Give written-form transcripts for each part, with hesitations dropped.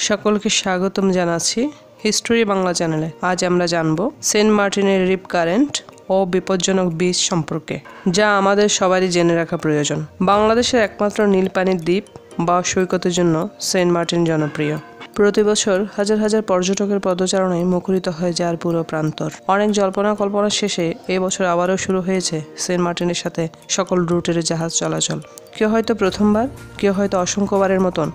সকলকে স্বাগতম জানাচ্ছি হিস্টোরি বাংলা চ্যানেলে। আজ আমরা জানব সেন্ট মার্টিনের রিপ কারেন্ট ও বিপজ্জনক বীজ সম্পর্কে, যা আমাদের সবারই জেনে রাখা প্রয়োজন। বাংলাদেশের একমাত্র নীল পানির দ্বীপ বা সৈকতের জন্য সেন্ট মার্টিন জনপ্রিয়। প্রতি বছর হাজার হাজার পর্যটকের পদচারণায় মুখরিত হয়ে যার পুরো প্রান্তর। অনেক জল্পনা কল্পনা শেষে এবছর আবারও শুরু হয়েছে সেন্ট মার্টিনের সাথে সকল রুটের জাহাজ চলাচল। কেউ হয়তো প্রথমবার, কেউ হয়তো অসংখ্যবারের মতন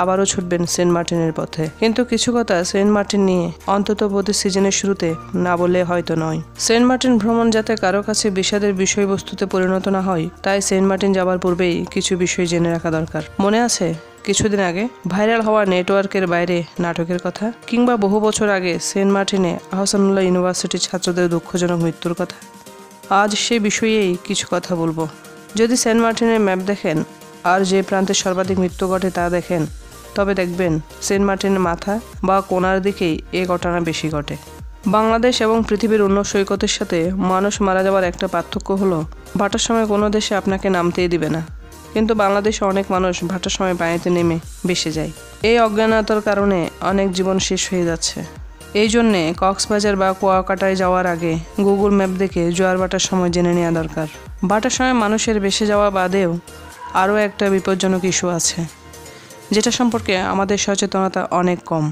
আবারও ছুটবেন সেন্ট মার্টিনের পথে। কিন্তু কিছু কথা সেন্ট মার্টিন নিয়ে অন্তত প্রতি সিজনের শুরুতে না বললে হয়তো নয়। সেন্ট মার্টিন ভ্রমণ যাতে কারো কাছে বিষাদের বিষয়বস্তুতে পরিণত না হয়, তাই সেন্ট মার্টিন যাবার পূর্বেই কিছু বিষয় জেনে রাখা দরকার। মনে আছে কিছুদিন আগে ভাইরাল হওয়া নেটওয়ার্কের বাইরে নাটকের কথা, কিংবা বহু বছর আগে সেন্ট মার্টিনে আহসানুল্লাহ ইউনিভার্সিটির ছাত্রদের দুঃখজনক মৃত্যুর কথা? আজ সেই বিষয়েই কিছু কথা বলবো। যদি সেন্ট মার্টিনের ম্যাপ দেখেন আর যে প্রান্তে সর্বাধিক মৃত্যু ঘটে তা দেখেন, তবে দেখবেন সেন্ট মার্টিনের মাথা বা কোনার দিকেই এ ঘটনা বেশি ঘটে। বাংলাদেশ এবং পৃথিবীর অন্য সৈকতের সাথে মানুষ মারা যাওয়ার একটা পার্থক্য হলো, ভাটার সময় কোনো দেশে আপনাকে নামতেই দিবে না, কিন্তু বাংলাদেশে অনেক মানুষ ভাটার সময় পানিতে নেমে ভেসে যায়। এই অজ্ঞানতার কারণে অনেক জীবন শেষ হয়ে যাচ্ছে। এই জন্যে কক্সবাজার বা কুয়াকাটায় যাওয়ার আগে গুগল ম্যাপ দেখে জোয়ার ভাটার সময় জেনে নেওয়া দরকার। ভাটার সময় মানুষের ভেসে যাওয়া বাদেও আরও একটা বিপজ্জনক ইস্যু আছে, যেটা সম্পর্কে আমাদের সচেতনতা অনেক কম।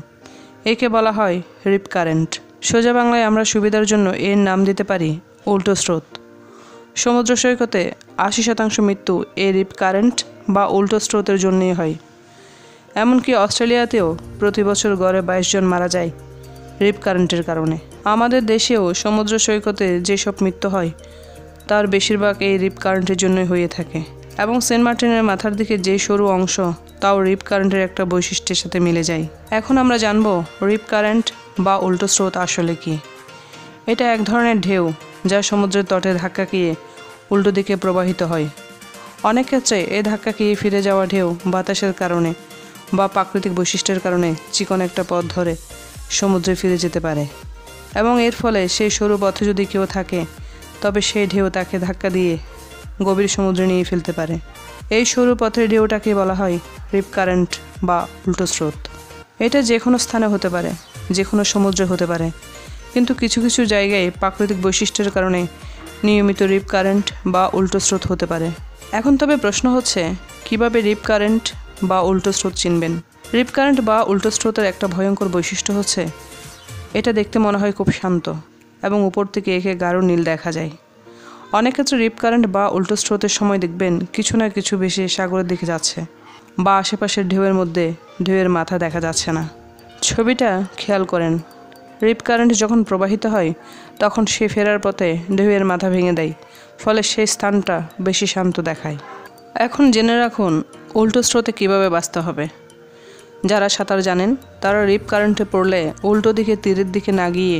একে বলা হয় রিপ কারেন্ট। সোজা বাংলায় আমরা সুবিধার জন্য এর নাম দিতে পারি উল্টো স্রোত। সমুদ্র সৈকতে ৮০% মৃত্যু এই রিপ কারেন্ট বা উল্টো স্রোতের জন্যই হয়। এমনকি অস্ট্রেলিয়াতেও প্রতি বছর গড়ে ২২ জন মারা যায় রিপ কারেন্টের কারণে। আমাদের দেশেও সমুদ্র সৈকতে যেসব মৃত্যু হয় তার বেশিরভাগ এই রিপ কারেন্টের জন্যই হয়ে থাকে। এবং সেন্ট মার্টিনের মাথার দিকে যে সরু অংশ, তাও রিপ কারেন্টের একটা বৈশিষ্ট্যের সাথে মিলে যায়। এখন আমরা জানব রিপ কারেন্ট বা উল্টো স্রোত আসলে কি। এটা এক ধরনের ঢেউ যা সমুদ্রের তটে ধাক্কা খেয়ে উল্টো দিকে প্রবাহিত হয়। অনেক ক্ষেত্রে এই ধাক্কা খেয়ে ফিরে যাওয়া ঢেউ বাতাসের কারণে বা প্রাকৃতিক বৈশিষ্ট্যের কারণে চিকন একটা পথ ধরে সমুদ্রে ফিরে যেতে পারে, এবং এর ফলে সেই সরু পথে যদি কেউ থাকে, তবে সেই ঢেউ তাকে ধাক্কা দিয়ে গভীর সমুদ্রে নিয়ে ফেলতে পারে। এই সরু পথের ঢেউটাকে বলা হয় রিপ কারেন্ট বা উল্টো স্রোত। এটা যে কোনো স্থানে হতে পারে, যে কোনো সমুদ্রে হতে পারে, কিন্তু কিছু কিছু জায়গায় প্রাকৃতিক বৈশিষ্ট্যের কারণে নিয়মিত রিপ কারেন্ট বা উল্টো স্রোত হতে পারে। এখন তবে প্রশ্ন হচ্ছে, কিভাবে রিপ কারেন্ট বা উল্টো স্রোত চিনবেন? রিপ কারেন্ট বা উল্টো স্রোতের একটা ভয়ঙ্কর বৈশিষ্ট্য হচ্ছে, এটা দেখতে মনে হয় খুব শান্ত এবং উপর থেকে একে গাঢ় নীল দেখা যায়। অনেক ক্ষেত্রে রিপ কারেন্ট বা উল্টো স্রোতের সময় দেখবেন কিছু না কিছু বেশি সাগরের দিকে যাচ্ছে, বা আশেপাশের ঢেউয়ের মধ্যে ঢেউয়ের মাথা দেখা যাচ্ছে না। ছবিটা খেয়াল করেন, রিপ কারেন্ট যখন প্রবাহিত হয় তখন সে ফেরার পথে ঢেউয়ের মাথা ভেঙে দেয়, ফলে সেই স্থানটা বেশি শান্ত দেখায়। এখন জেনে রাখুন উল্টো স্রোতে কীভাবে বাঁচতে হবে। যারা সাঁতার জানেন তারা রিপ কারেন্টে পড়লে উল্টো দিকে তীরের দিকে না গিয়ে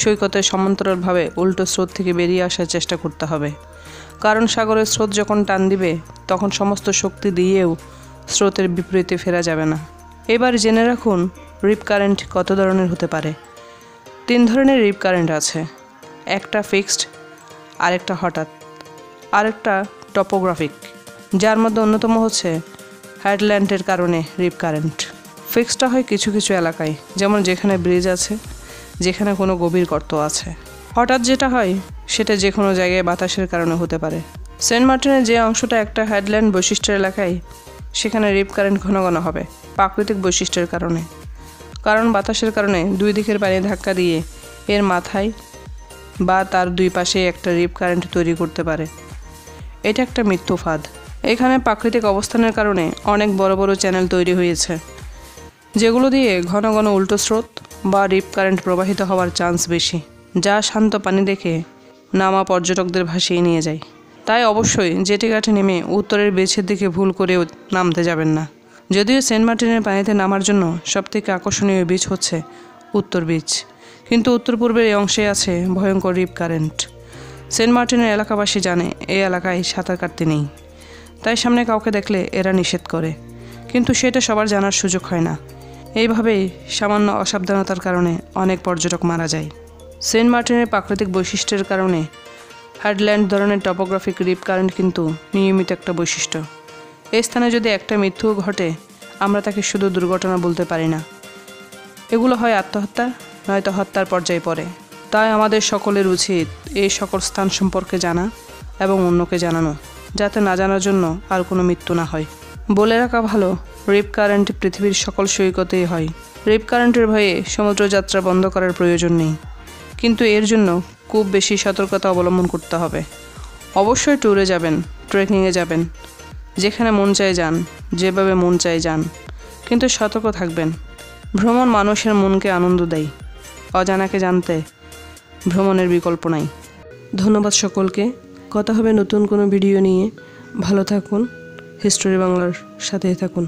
সৈকতের সমান্তরালভাবে উল্টো স্রোত থেকে বেরিয়ে আসার চেষ্টা করতে হবে, কারণ সাগরের স্রোত যখন টান দিবে তখন সমস্ত শক্তি দিয়েও স্রোতের বিপরীতে ফেরা যাবে না। এবার জেনে রাখুন রিপ কারেন্ট কত ধরনের হতে পারে। 3 ধরনের রিপ কারেন্ট আছে। একটা ফিক্সড, আরেকটা হঠাৎ, আরেকটা টপোগ্রাফিক, যার মধ্যে অন্যতম হচ্ছে হেডল্যান্ডের কারণে রিপ কারেন্ট। ফিক্সডটা হয় কিছু কিছু এলাকায়, যেমন যেখানে ব্রিজ আছে, যেখানে কোনো গভীর গর্ত আছে। হঠাৎ যেটা হয় সেটা যে কোনো জায়গায় বাতাসের কারণে হতে পারে। সেন্ট মার্টিনের যে অংশটা একটা হেডল্যান্ড বৈশিষ্ট্যের এলাকায়, সেখানে রিপ কারেন্ট ঘন ঘন হবে প্রাকৃতিক বৈশিষ্ট্যের কারণে, কারণ বাতাসের কারণে দুই দিকের পানি ধাক্কা দিয়ে এর মাথায় বা তার দুই পাশে একটা রিপ কারেন্ট তৈরি করতে পারে। এটা একটা মৃত্যু ফাঁদ। এখানে প্রাকৃতিক অবস্থানের কারণে অনেক বড় বড় চ্যানেল তৈরি হয়েছে, যেগুলো দিয়ে ঘন ঘন উল্টো স্রোত বা রিপ কারেন্ট প্রবাহিত হওয়ার চান্স বেশি, যা শান্ত পানি দেখে নামা পর্যটকদের ভাসিয়ে নিয়ে যায়। তাই অবশ্যই জেটিঘাটে নেমে উত্তরের বিচের দিকে ভুল করেও নামতে যাবেন না। যদিও সেন্ট মার্টিনের পানিতে নামার জন্য সবথেকে আকর্ষণীয় বিচ হচ্ছে উত্তর বিচ, কিন্তু উত্তর পূর্বের এই অংশে আছে ভয়ঙ্কর রিপ কারেন্ট। সেন্ট মার্টিনের এলাকাবাসী জানে এই এলাকায় সাঁতার কাটতে নেই, তাই সামনে কাউকে দেখলে এরা নিষেধ করে, কিন্তু সেটা সবার জানার সুযোগ হয় না। এইভাবেই সামান্য অসাবধানতার কারণে অনেক পর্যটক মারা যায়। সেন্ট মার্টিনের প্রাকৃতিক বৈশিষ্ট্যের কারণে হেডল্যান্ড ধরনের টপোগ্রাফিক রিপ কারেন্ট কিন্তু নিয়মিত একটা বৈশিষ্ট্য। এই স্থানে যদি একটা মৃত্যু ঘটে আমরা তাকে শুধু দুর্ঘটনা বলতে পারি না। এগুলো হয় আত্মহত্যা, নয়তো হত্যার পর্যায়ে পড়ে। তাই আমাদের সকলের উচিত এই সকল স্থান সম্পর্কে জানা এবং অন্যকে জানানো, যাতে না জানার জন্য আর কোনো মৃত্যু না হয়। বলে রাখা ভালো, রিপ কারেন্ট পৃথিবীর সকল সৈকতেই হয়। রিপ কারেন্টের ভয়ে সমুদ্র যাত্রা বন্ধ করার প্রয়োজন নেই, কিন্তু এর জন্য খুব বেশি সতর্কতা অবলম্বন করতে হবে। অবশ্যই ট্যুরে যাবেন, ট্রেকিংয়ে যাবেন, যেখানে মন চায় যান, যেভাবে মন চায় যান, কিন্তু সতর্ক থাকবেন। ভ্রমণ মানুষের মনকে আনন্দ দেয়। অজানাকে জানতে ভ্রমণের বিকল্প নাই। ধন্যবাদ সকলকে। কথা হবে নতুন কোনো ভিডিও নিয়ে। ভালো থাকুন, হিস্টোরি বাংলার সাথেই থাকুন।